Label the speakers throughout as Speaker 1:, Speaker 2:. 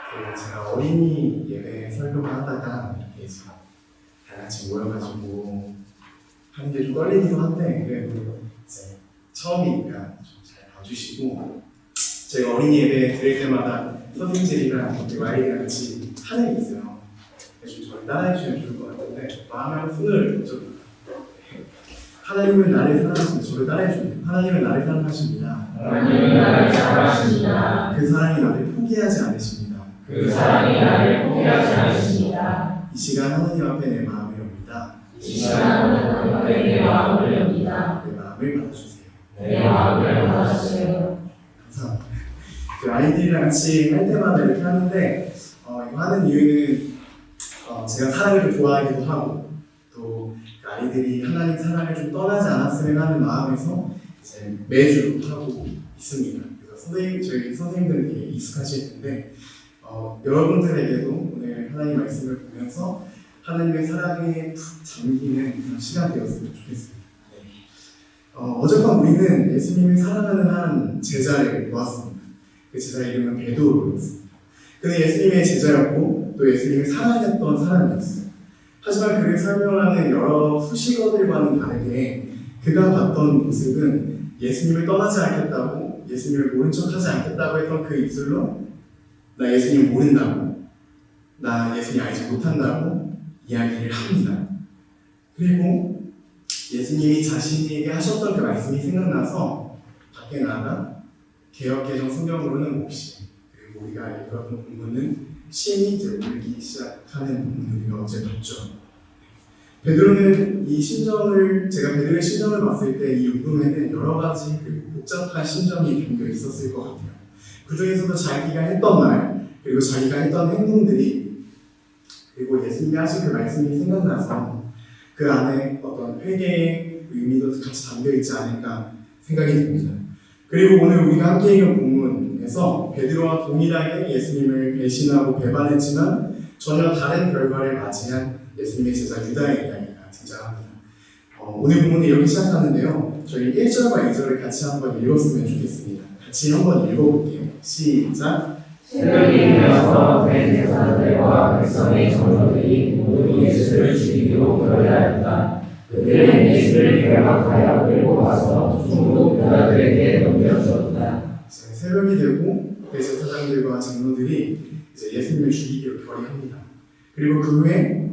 Speaker 1: 제가 어린이 예배 설교를 하다가 이렇게 다 같이 모여가지고 하는 게 좀 떨리기도 한데 그래도 이제 처음이니까 좀 잘 봐주시고 제가 어린이 예배 드릴 때마다 선생님들이랑 아이들이랑 같이 하는 게 있어요. 그래서 저를 따라해 주시면 좋을 것 같은데 마음의 손을 좀 하나님은 나를 사랑하십니다. 저를 따라해 주세요. 하나님은 나를 사랑하십니다.
Speaker 2: 하나님은 나를 사랑하십니다.
Speaker 1: 그 사랑이 나를 포기하지 않으십니다.
Speaker 2: 그 사랑이 나를 포기하지 않으십니다.
Speaker 1: 이 시간 하나님 앞에 내 마음을 엽니다.
Speaker 2: 이 시간 하나님 앞에 내 마음을 엽니다.
Speaker 1: 내 마음을 받아주세요.
Speaker 2: 내 마음을 받아주세요.
Speaker 1: 감사합니다. 그 아이들이랑 같이 할 때마다 이렇게 하는데 이거 하는 이유는 제가 사랑을 좀 좋아하기도 하고 또 그 아이들이 하나님 사랑을 좀 떠나지 않았으면 하는 마음에서 이제 매주 하고 있습니다. 그래서 저희 선생님들은 되게 익숙하실 텐데 여러분들에게도 오늘 하나님 말씀을 보면서 하나님의 사랑에 푹 잠기는 그런 시간 되었으면 좋겠습니다. 어젯밤 우리는 예수님을 사랑하는 한 제자를 보았습니다. 그 제자 이름은 베드로였습니다. 그는 예수님의 제자였고 또 예수님을 사랑했던 사람이었어요. 하지만 그를 설명하는 여러 수식어들과는 다르게 그가 봤던 모습은 예수님을 떠나지 않겠다고, 예수님을 모른 척하지 않겠다고 했던 그 입술로 나 예수님 모른다고, 나 예수님 알지 못한다고 이야기를 합니다. 그리고 예수님이 자신에게 하셨던 그 말씀이 생각나서 밖에 나가 개역개정 성경으로는 몫이, 그리고 우리가 읽었던 본문은 신이 이제 울기 시작하는 본문을 우리가 어제 봤죠. 베드로는 이 신전을, 제가 베드로의 신전을 봤을 때 이 운동에는 여러 가지 그리고 복잡한 심정이 담겨 있었을 것 같아요. 그 중에서도 자기가 했던 말, 그리고 자기가 했던 행동들이, 그리고 예수님이 하신 그 말씀이 생각나서 그 안에 어떤 회개의 의미도 같이 담겨 있지 않을까 생각이 듭니다. 그리고 오늘 우리가 함께 읽은 본문에서 베드로와 동일하게 예수님을 배신하고 배반했지만 전혀 다른 결과를 맞이한 예수님의 제자 유다의 이야기가 등장합니다. 오늘 본문은 이렇게 시작하는데요. 저희 1절과 2절을 같이 한번 읽었으면 좋겠습니다. 같이 한번 읽어볼게요. 시작!
Speaker 2: 새벽이 되어서 된 제사장들과 백성의 장로들이 모두 예수를 죽이기로 결의하였다. 그들은 예수를 결박하여 끌고 와서 중국 유다들에게 넘겨주었다.
Speaker 1: 새벽이 되고 대제사장들과 장로들이 이제 예수님을 죽이기로 결의합니다. 그리고 그 후에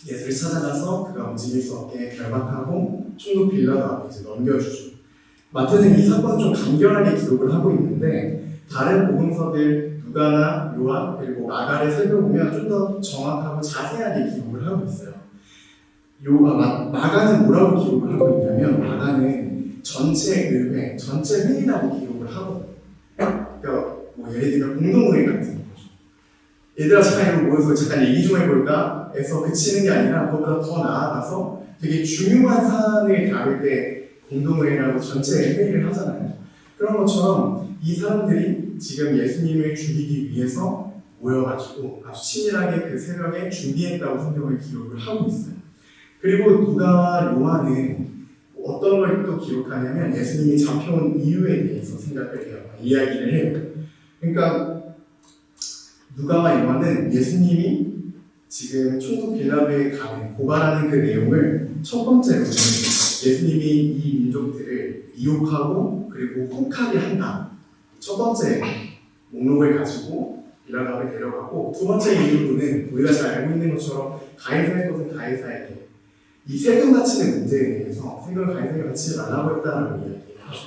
Speaker 1: 예수를 찾아가서 그가 움직일 수 없게 결박하고 총독 빌라도 앞에 이제 넘겨주죠. 마태는 이 사건을 좀 간결하게 기록을 하고 있는데 다른 복음서들 누가나 요한 그리고 마가를 살펴보면 좀 더 정확하고 자세하게 기록을 하고 있어요. 마가는 뭐라고 기록을 하고 있냐면 마가는 전체 의회, 전체 회의라고 기록을 하고, 그러니까 뭐 예를 들면 공동회의 같은 거죠. 얘들아 잠깐 이거 모여서 잠깐 얘기 좀 해볼까? 에서 그치는 게 아니라 그보다 더 나아가서 되게 중요한 사안을 다룰 때 공동회의라고 전체 회의를 하잖아요. 그런 것처럼 이 사람들이 지금 예수님을 죽이기 위해서 모여가지고 아주 치밀하게 그 새벽에 준비했다고 성경을 기록을 하고 있어요. 그리고 누가와 요한은 어떤 걸 또 기록하냐면 예수님이 잡혀온 이유에 대해서 생각을 해요. 이야기를 해요. 그러니까 누가와 요한은 예수님이 지금 총독 빌라도에 가는 고발하는 그 내용을 첫 번째로 예수님이 이 민족들을 미혹하고 그리고 혹하게 한다. 첫 번째 목록을 가지고 빌라도에 데려가고 두 번째 이유로는 우리가 잘 알고 있는 것처럼 가이사의 것은 가이사에게 이 세금 바치는 문제에 대해서 세금을 가이사에게 바치지 말라고 했다라고 이야기를 하죠.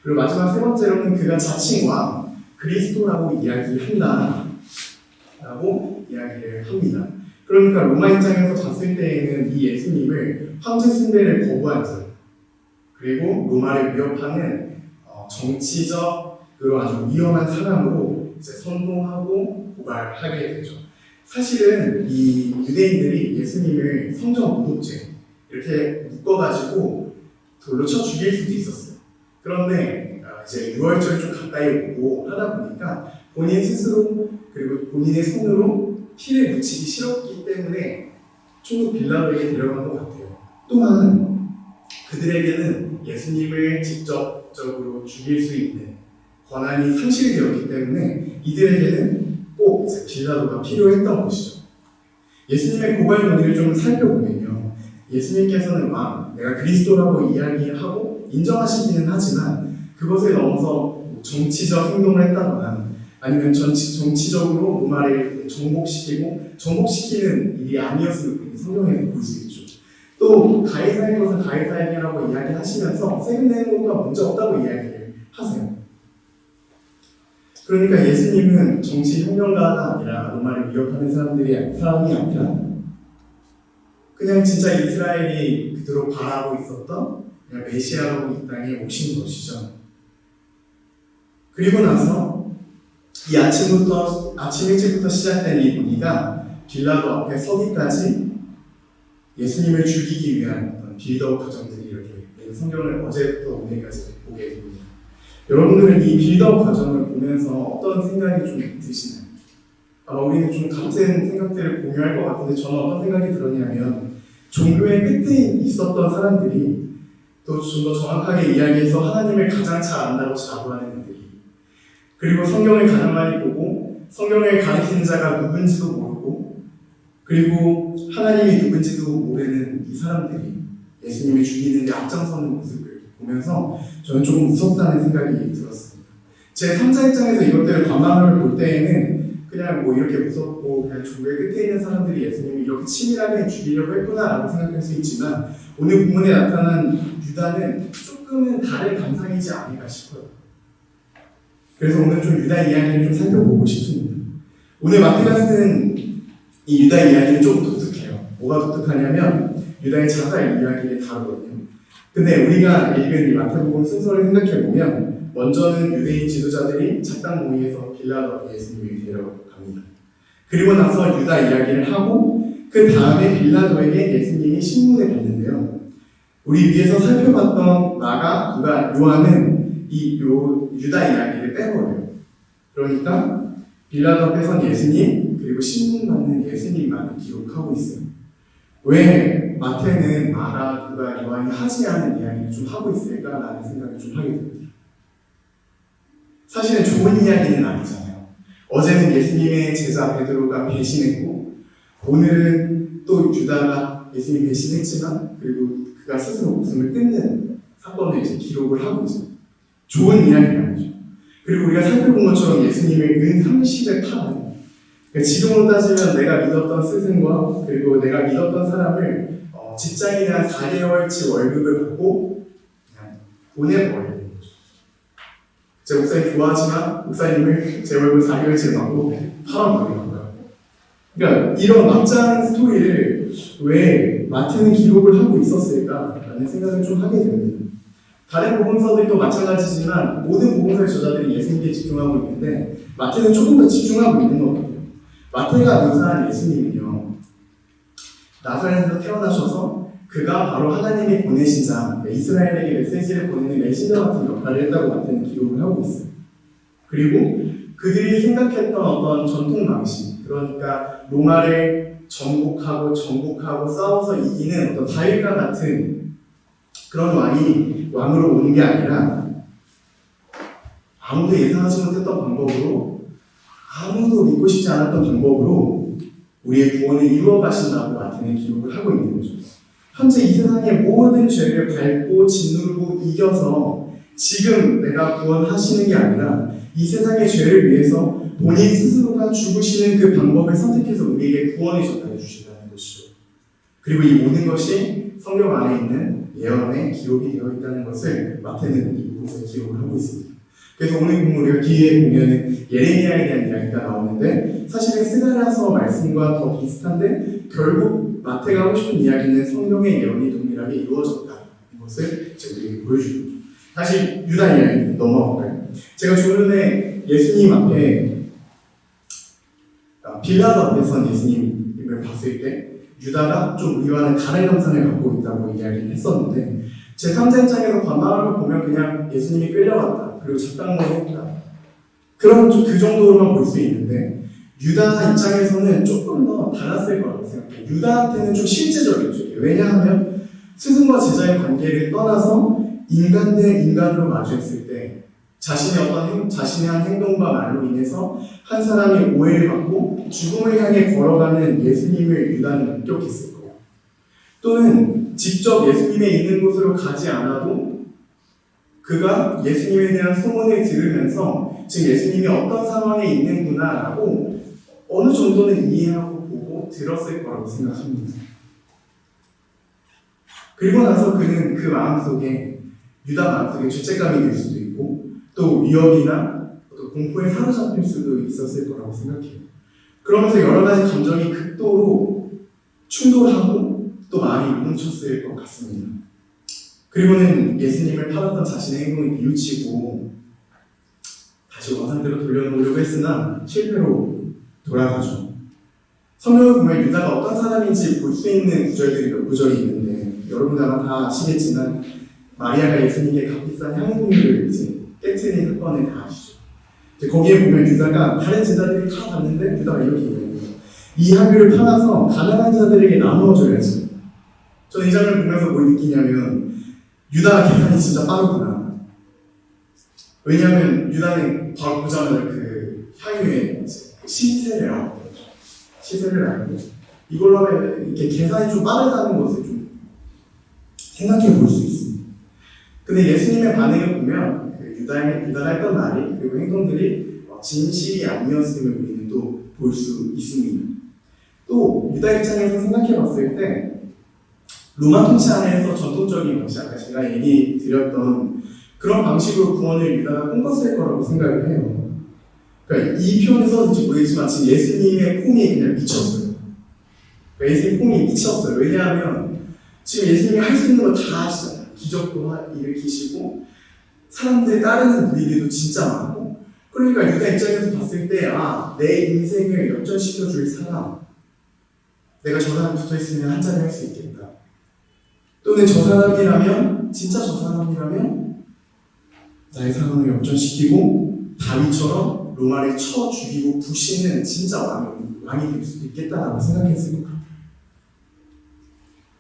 Speaker 1: 그리고 마지막 세 번째로는 그가 자칭 왕 그리스도라고 이야기한다 라고 이야기를 합니다. 그러니까 로마 입장에서 봤을 때에는 이 예수님을 황제 숭배를 거부한 자 그리고 로마를 위협하는 정치적으로 아주 위험한 사람으로 이제 선동하고 고발하게 되죠. 사실은 이 유대인들이 예수님을 성전 모독죄 이렇게 묶어가지고 돌로 쳐 죽일 수도 있었어요. 그런데 이제 6월절 좀 가까이 오고 하다 보니까 본인 스스로 그리고 본인의 손으로 피를 묻히기 싫었기 때문에 총독 빌라도에게 데려간 것 같아요. 또한 그들에게는 예수님을 직접적으로 죽일 수 있는 권한이 상실되었기 때문에 이들에게는 꼭 꼭 빌라도가 필요했던 것이죠. 예수님의 고발 논의를 좀 살펴보면요. 예수님께서는 내가 그리스도라고 이야기하고 인정하시기는 하지만 그것을 넘어서 정치적 행동을 했다거나 아니면 정치적으로 로마를 정복시키는 일이 아니었음을 성경에서 볼 수 있죠. 또 가이사의 것은 가이사에게라고 이야기하시면서 세금 내는 것과 문제 없다고 이야기를 하세요. 그러니까 예수님은 정치 혁명가가 아니라 로마를 위협하는 사람이 아니라 그냥 진짜 이스라엘이 그토록 바라고 있었던 그냥 메시아로 이 땅에 오신 것이죠. 그리고 나서 이 아침 일찍부터 시작된 이 논의가 빌라도 앞에 서기까지 예수님을 죽이기 위한 어떤 빌드업 과정들이 이렇게 성경을 어제부터 오늘까지 보게 됩니다. 여러분들은 이 빌드업 과정을 보면서 어떤 생각이 좀 드시나요? 아마 우리는 좀 같은 생각들을 공유할 것 같은데 저는 어떤 생각이 들었냐면 종교의 끝에 있었던 사람들이 또 좀 더 정확하게 이야기해서 하나님을 가장 잘 안다고 자부하는 애들이 그리고 성경을 가장 많이 보고 성경을 가르치는 자가 누군지도 모르고 그리고 하나님이 누군지도 모르는 이 사람들이 예수님을 죽이는 데 앞장서는 모습을 보면서 저는 조금 무섭다는 생각이 들었습니다. 제 3자 입장에서 이것들을 관망을 볼 때에는 그냥 이렇게 무섭고 그냥 종교의 끝에 있는 사람들이 예수님을 이렇게 치밀하게 죽이려고 했구나라고 생각할 수 있지만 오늘 본문에 나타난 유다는 조금은 다른 감상이지 않을까 싶어요. 그래서 오늘 좀 유다 이야기를 좀 살펴보고 싶습니다. 오늘 마태가 쓴 이 유다 이야기는 좀 독특해요. 뭐가 독특하냐면 유다의 자살 이야기를 다루거든요. 근데 우리가 읽은 이 마태복음 순서를 생각해보면 먼저는 유대인 지도자들이 작당 모임에서 빌라도 앞에 예수님을 데려갑니다. 그리고 나서 유다 이야기를 하고 그 다음에 빌라도에게 예수님이 신문을 받는데요. 우리 위에서 살펴봤던 마가, 누가, 요한은 이 유다 이야기를 빼버려요. 그러니까 빌라도 앞에 선 예수님 그리고 신문 받는 예수님만 기록하고 있어요. 왜 마태는 마가, 누가, 요한이 하지 않은 이야기를 좀 하고 있을까라는 생각을 좀 하게 됩니다. 사실은 좋은 이야기는 아니잖아요. 어제는 예수님의 제자 베드로가 배신했고 오늘은 또 유다가 예수님 배신했지만 그리고 그가 스스로 목숨을 끊는 사건을 이제 기록을 하고 있어요. 좋은 이야기가 아니죠. 그리고 우리가 살펴본 것처럼 예수님의 은30을 팔아요. 그러니까 지금으로 따지면 내가 믿었던 스승과 그리고 내가 믿었던 사람을 직장인이 한 4개월치 월급을 받고 그냥 보내버려요. 제 목사님 좋아하지만 목사님을 제 월급 4개월치 받고 팔아버리는 거예요. 그러니까 이런 막장 스토리를 왜 마태는 기록을 하고 있었을까라는 생각을 좀 하게 됩니다. 다른 복음서들도 마찬가지지만 모든 복음서의 저자들이 예수님께 집중하고 있는데 마태는 조금 더 집중하고 있는 것 같아요. 마태가 묘사한 예수님은요, 나사렛에서 태어나셔서 그가 바로 하나님이 보내신 자, 이스라엘에게 메시지를 보내는 메신저 같은 역할을 했다고 마태는 기록을 하고 있어요. 그리고 그들이 생각했던 어떤 전통 방식, 그러니까 로마를 정복하고 싸워서 이기는 어떤 다윗과 같은 그런 왕으로 오는 게 아니라 아무도 예상하지 못했던 방법으로 아무도 믿고 싶지 않았던 방법으로 우리의 구원을 이루어 가신다고 마태는 기록을 하고 있는 거죠. 현재 이 세상의 모든 죄를 밟고 짓누르고 이겨서 지금 내가 구원하시는 게 아니라 이 세상의 죄를 위해서 본인 스스로가 죽으시는 그 방법을 선택해서 우리에게 구원을 전달해 주신다는 것이죠. 그리고 이 모든 것이 성경 안에 있는 예언에 기록이 되어 있다는 것을 마태는 이 부분에서 기록을 하고 있습니다. 그래서 오늘 본문 우리가 뒤에 보면은 예레미야에 대한 이야기가 나오는데 사실은 스가랴서 말씀과 더 비슷한데 결국 마태가 하고 싶은 이야기는 성경의 예언이 동일하게 이루어졌다는 것을 제가 우리에게 보여주는 거죠. 다시 유다 이야기 넘어갈까요? 제가 조전에 예수님 앞에 빌라도 앞에 선 예수님을 봤을 때 유다가 좀 우리와는 다른 형상을 갖고 있다고 이야기를 했었는데 제 3자 입장에서 관망을 보면 그냥 예수님이 끌려갔다 그리고 작당을 했다 그런 그 정도로만 볼 수 있는데 유다 입장에서는 조금 더 달랐을 거라고 생각해요. 유다한테는 좀 실제적이죠. 왜냐하면 스승과 제자의 관계를 떠나서 인간 대 인간으로 마주했을 때 자신의 한 행동과 말로 인해서 한 사람이 오해를 받고 죽음을 향해 걸어가는 예수님을 유다는 목격했을 거예요. 또는 직접 예수님의 있는 곳으로 가지 않아도 그가 예수님에 대한 소문을 들으면서 지금 예수님이 어떤 상황에 있는구나라고 어느 정도는 이해하고 보고 들었을 거라고 생각합니다. 그리고 나서 그는 그 마음속에 유다 마음속에 죄책감이 들 수도 있고 또 위협이나 또 공포에 사로잡힐 수도 있었을 거라고 생각해요. 그러면서 여러 가지 감정이 극도로 충돌하고 또 마음이 뭉쳤을 것 같습니다. 그리고는 예수님을 팔았던 자신의 행동을 뉘우치고 다시 원상대로 돌려놓으려고 했으나 실패로 돌아가죠. 성경을 보면 유다가 어떤 사람인지 볼 수 있는 구절들이 몇 구절이 있는데 여러분 아마 다 아시겠지만 마리아가 예수님께 값비싼 향유를 깨트린 사건을 다 아시죠. 거기에 보면 유다가 다른 제자들이 다 봤는데 유다가 이렇게 얘기해요. 이 향유를 팔아서 가난한 자들에게 나누어줘야지. 저는 이 장면을 보면서 뭘 느끼냐면 유다가 계산이 진짜 빠르구나. 왜냐하면 유다는 바로 보자마자 그 향유의 시세를 알고 시세를 알고 이걸로 하면 이렇게 계산이 좀 빠르다는 것을 좀 생각해 볼 수 있습니다. 근데 예수님의 반응을 보면 그 유다가 했던 말이 그리고 행동들이 진실이 아니었음을 우리는 또 볼 수 있습니다. 또 유다 입장에서 생각해 봤을 때 로마 통치 안에서 전통적인 방식, 아까 제가 얘기 드렸던 그런 방식으로 구원을 유다가 꿈꿨을 거라고 생각을 해요. 그러니까 이 표현에 써있는지 모르겠지만 지금 예수님의 폼이 그냥 미쳤어요. 그러니까 예수님 폼이 미쳤어요. 왜냐하면 지금 예수님이 할 수 있는 거 다 하시잖아요. 기적도 일으키시고 사람들 따르는 무리들도 진짜 많고 그러니까 유다 입장에서 봤을 때 내 인생을 역전시켜 줄 사람 내가 저 사람 붙어있으면 한 잔을 할 수 있겠다. 또는 저 사람이라면 진짜 저 사람이라면 나의 상황을 역전시키고 다윗처럼 로마를 쳐 죽이고 부시는 진짜 왕이 될 수도 있겠다라고 생각했을 것 같아요.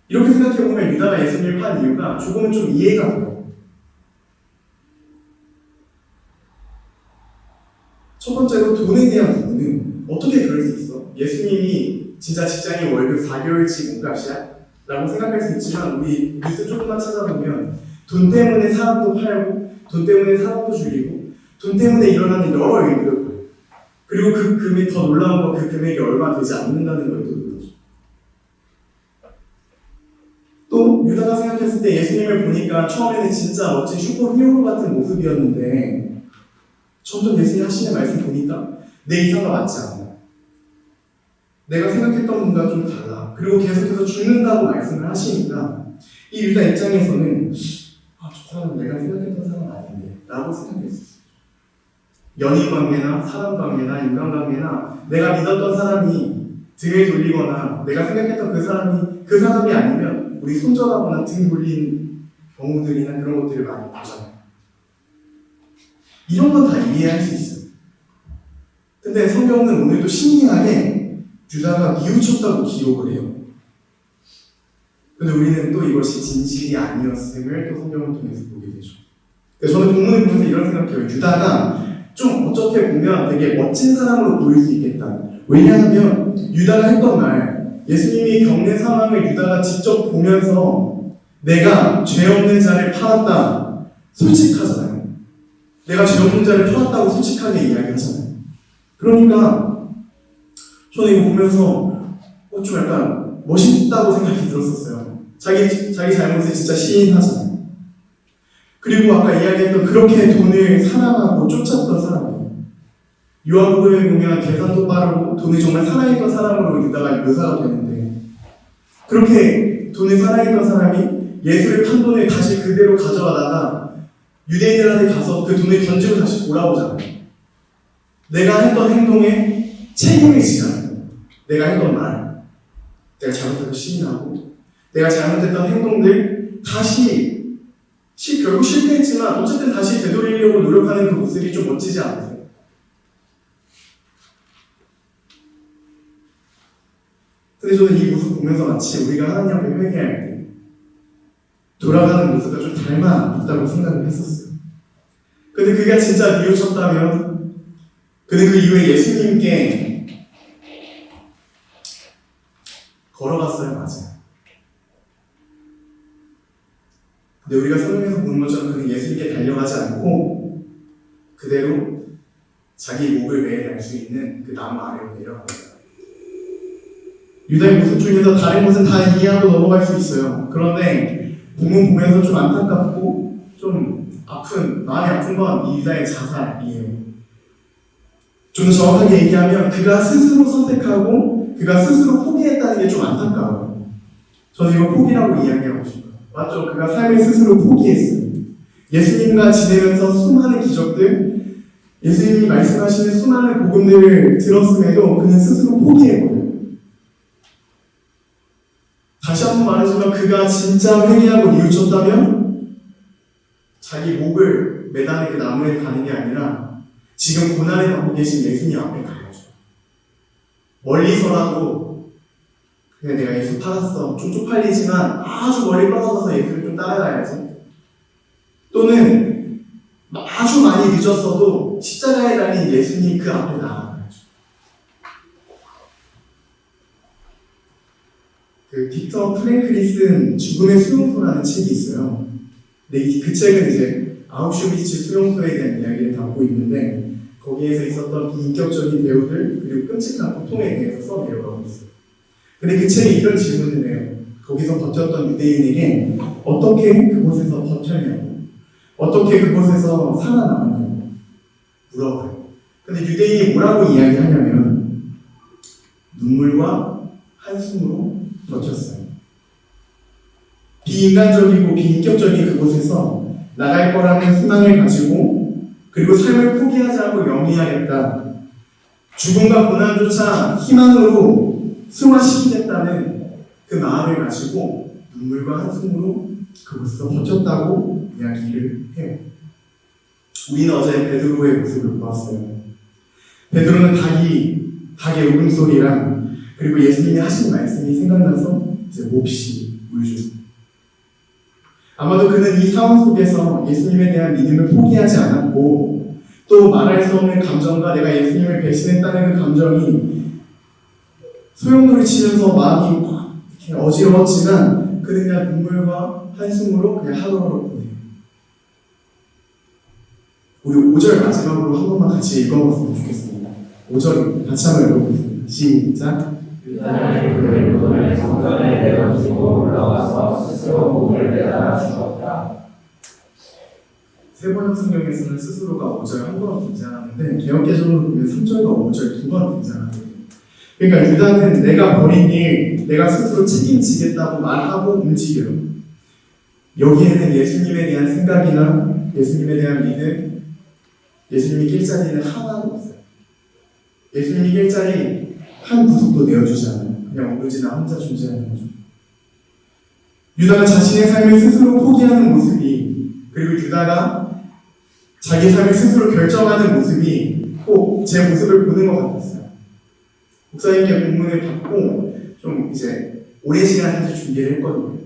Speaker 1: 이렇게 생각해보면 유다가 예수님을 판 이유가 조금은 좀 이해가 돼요. 첫 번째로 돈에 대한 부분은 어떻게 그럴 수 있어? 예수님이 진짜 직장인 월급 4개월치 몸값이야? 라고 생각할 수 있지만 우리 뉴스 조금만 찾아보면 돈 때문에 사람도 팔고 돈 때문에 사람도 죽이고 돈 때문에 일어나는 여러 일들을 봐요. 그리고 그 금액이 더 놀라운 건 그 금액이 얼마 되지 않는다는 걸 또 놀라죠. 또 유다가 생각했을 때 예수님을 보니까 처음에는 진짜 멋진 슈퍼 히어로 같은 모습이었는데 점점 예수님 하시는 말씀 보니까 내 이상과 맞지 않아. 내가 생각했던 분과 좀 달라. 그리고 계속해서 죽는다고 말씀을 하시니까 이 유다 입장에서는 저 사람은 내가 생각했던 사람 아닌데 라고 생각했을 수 있어요. 연인관계나 사람관계나 인간관계나 내가 믿었던 사람이 등을 돌리거나 내가 생각했던 그 사람이 아니면 우리 손절하거나 등 돌린 경우들이나 그런 것들을 많이 보잖아요. 이런 건 다 이해할 수 있어요. 근데 성경은 오늘도 신기하게 유다가 뉘우쳤다고 기록을 해요. 근데 우리는 또 이것이 진실이 아니었음을 또 성경을 통해서 보게 되죠. 그러니까 저는 본문을 보면서 이런 생각해요. 유다가 좀 어떻게 보면 되게 멋진 사람으로 보일 수 있겠다. 왜냐하면 유다가 했던 말, 예수님이 겪는 상황을 유다가 직접 보면서 내가 죄 없는 자를 팔았다. 솔직하잖아요. 내가 죄 없는 자를 팔았다고 솔직하게 이야기하잖아요. 그러니까 저는 이거 보면서 좀 약간 멋있다고 생각이 들었었어요. 자기 잘못을 진짜 시인하잖아요. 그리고 아까 이야기했던 그렇게 돈을 사랑하고 쫓았던 사람이에요. 요한복음에 보면 계산도 빠르고 돈을 정말 사랑했던 사람으로 유다가 묘사가 되는데 그렇게 돈을 사랑했던 사람이 예수를 판 돈을 다시 그대로 가져가다가 유대인들한테 가서 그 돈을 던지고 다시 돌아오잖아요. 내가 했던 행동에 책임을 지잖아요. 내가 했던 말, 내가 잘못해서 시인하고 내가 잘못했던 행동들 다시 결국 실패했지만 어쨌든 다시 되돌리려고 노력하는 그 모습이 좀 멋지지 않으세요? 근데 저는 이 모습 보면서 마치 우리가 하나님 앞에 회개할 때 돌아가는 모습과 좀 닮아 있다고 생각을 했었어요. 근데 근데 그가 진짜 뉘우쳤다면 그는 그 이후에 예수님께 걸어갔어요. 맞아요. 근데 우리가 성경에서 보는 것처럼 그는 예수님께 달려가지 않고 그대로 자기 목을 매일 날 수 있는 그 나무 아래로 내려갑니다. 유다의 모습 중에서 다른 것은 다 이해하고 넘어갈 수 있어요. 그런데 본문 보면서 좀 안타깝고 좀 마음이 아픈 건 이 유다의 자살이에요. 좀 정확하게 얘기하면 그가 스스로 선택하고 그가 스스로 포기했다는 게 좀 안타까워요. 저는 이거 포기라고 이야기하고 싶어요. 맞죠? 그가 삶을 스스로 포기했어요. 예수님과 지내면서 수많은 기적들, 예수님이 말씀하시는 수많은 복음들을 들었음에도 그는 스스로 포기해버려요. 다시 한번 말하지만 그가 진짜 회개하고 뉘우쳤다면 자기 목을 매달린 그 나무에 가는 게 아니라 지금 고난을 받고 계신 예수님 앞에 가야죠. 멀리서라도 그냥 내가 예수 팔았어. 좀 쪽팔리지만 아주 멀리 떨어져서 예수를 좀 따라가야지. 또는 아주 많이 늦었어도 십자가에 달린 예수님 그 앞에 나아가야죠. 그 빅터 프랭클리 쓴 죽음의 수용소라는 책이 있어요. 근데 그 책은 이제 아우슈비츠 수용소에 대한 이야기를 담고 있는데 거기에서 있었던 비인격적인 배우들 그리고 끔찍한 고통에 대해서 써 내려가고 있어요. 근데 그 책에 이런 질문을 해요. 거기서 버텼던 유대인에게 어떻게 그곳에서 버텼냐고, 어떻게 그곳에서 살아남았냐고 물어봐요. 근데 유대인이 뭐라고 이야기하냐면 눈물과 한숨으로 버텼어요. 비인간적이고 비인격적인 그곳에서 나갈 거라는 희망을 가지고 그리고 삶을 포기하지 않고 영위하겠다. 죽음과 고난조차 희망으로 승화시키겠다는 그 마음을 가지고 눈물과 한숨으로 그곳에서 버텼다고 이야기를 해요. 우리는 어제 베드로의 모습을 보았어요. 베드로는 닭의 울음소리랑 그리고 예수님이 하신 말씀이 생각나서 이제 몹시 울죠. 아마도 그는 이 상황 속에서 예수님에 대한 믿음을 포기하지 않았고 또 말할 수 없는 감정과 내가 예수님을 배신했다는 그 감정이 소용돌이 치면서 마음이 막 이렇게 어지러웠지만 그는 그냥 눈물과 한숨으로 그냥 하루하루 보내요. 우리 5절 마지막으로 한 번만 같이 읽어봤으면 좋겠습니다. 5절 같이 한번 읽어보겠습니다. 시작.
Speaker 2: 유다의 그 돈을 성전에 내어주고 올라가서 스스로 목을 매달아 죽었다.
Speaker 1: 세번역 성경에서는 스스로가 5절 한 번 등장하는데 개역개정으로 보면 3절과 5절 두 번 등장합니다. 그러니까 유다는 내가 벌인 일, 내가 스스로 책임지겠다고 말하고 움직여요. 여기에는 예수님에 대한 생각이나 예수님에 대한 믿음, 예수님이 낄 자리는 하나도 없어요. 예수님이 낄 자리 한 구석도 내어주지 않아요. 그냥 오로지 나 혼자 존재하는 거죠. 유다가 자신의 삶을 스스로 포기하는 모습이, 그리고 유다가 자기 삶을 스스로 결정하는 모습이 꼭 제 모습을 보는 것 같았어요. 목사님께 본문을 받고 좀 이제 오랜 시간 사실 준비를 했거든요.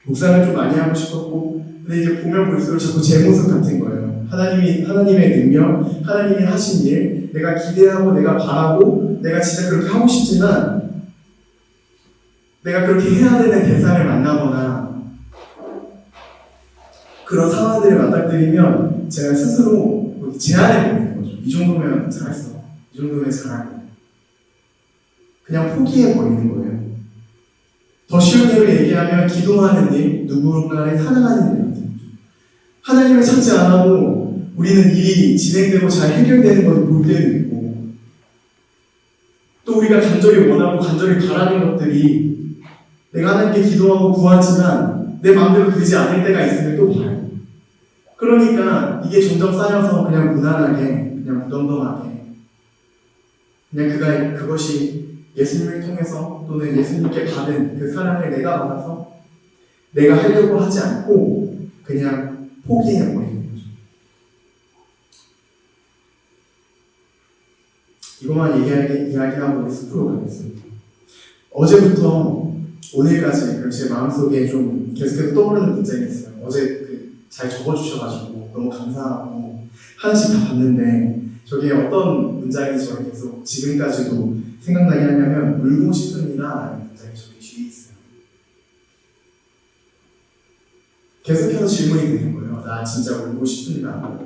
Speaker 1: 묵상을 좀 많이 하고 싶었고, 근데 이제 보면 볼수록 자꾸 제 모습 같은 거예요. 하나님의 능력, 하나님이 하신 일, 내가 기대하고 내가 바라고 내가 진짜 그렇게 하고 싶지만 내가 그렇게 해야 되는 대상을 만나거나 그런 상황들을 맞닥뜨리면 제가 스스로 제한을 보이는 거죠. 이 정도면 잘했어. 이 정도면 잘하네. 그냥 포기해버리는 거예요. 더 쉬운 예로 얘기하면 기도하는 일, 누군가를 사랑하는 일 같은 거죠. 하나님을 찾지 않아도 우리는 일이 진행되고 잘 해결되는 걸 볼 때도 있고, 또 우리가 간절히 원하고 간절히 바라는 것들이 내가 하나님께 기도하고 구하지만 내 마음대로 되지 않을 때가 있으면 또 봐요. 그러니까 이게 점점 쌓여서 그냥 무난하게, 그냥 무덤덤하게, 그냥 그것이 예수님을 통해서 또는 예수님께 받은 그 사랑을 내가 받아서 내가 하려고 하지 않고 그냥 포기해버리는 거죠. 이것만 이야기하고 우리 숲으로 가겠습니다. 어제부터 오늘까지 제 마음속에 좀 계속해서 떠오르는 문장이 있어요. 어제 잘 적어주셔가지고 너무 감사하고, 하나씩 다 봤는데 저게 어떤 문장이 저를 계속 지금까지도 생각나게 하냐면 울고 싶습니다 라는 문장이 저기 뒤에 있어요. 계속해서 질문이 되는 거예요. 나 진짜 울고 싶습니다.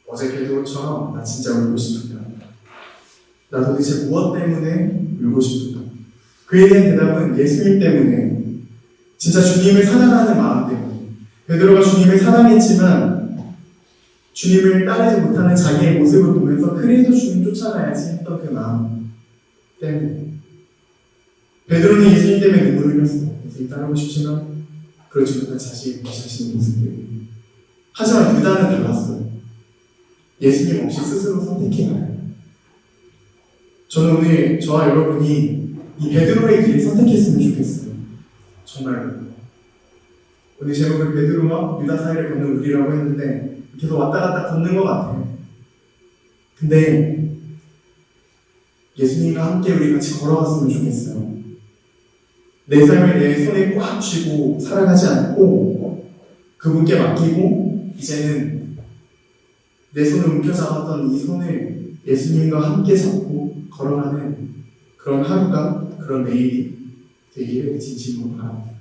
Speaker 1: 어제 베드로처럼 나 진짜 울고 싶습니다. 나 도대체 무엇 때문에 울고 싶은가? 그에 대한 대답은 예수님 때문에, 진짜 주님을 사랑하는 마음 때문에. 베드로가 주님을 사랑했지만 주님을 따르지 못하는 자기의 모습을 보면서 그래도 주님 쫓아가야지 했던 그 마음 때문에. 베드로는 예수님 때문에 눈물을 흘렸어. 예수님 따르고 싶지만 그렇지 못한 자신의 모습 때문에. 하지만 유다는 달랐어요. 예수님 없이 스스로 선택해가요. 저는 오늘 저와 여러분이 이 베드로의 길을 선택했으면 좋겠어요. 정말로. 오늘 제목은 베드로와 유다 사이를 걷는 우리라고 했는데 계속 왔다 갔다 걷는 것 같아요. 근데 예수님과 함께 우리 같이 걸어갔으면 좋겠어요. 내 삶을 내 손에 꽉 쥐고 살아가지 않고 그분께 맡기고 이제는 내 손을 움켜잡았던 이 손을 예수님과 함께 잡고 걸어가는 그런 하루가, 그런 내일이 되기를 진심으로 바랍니다.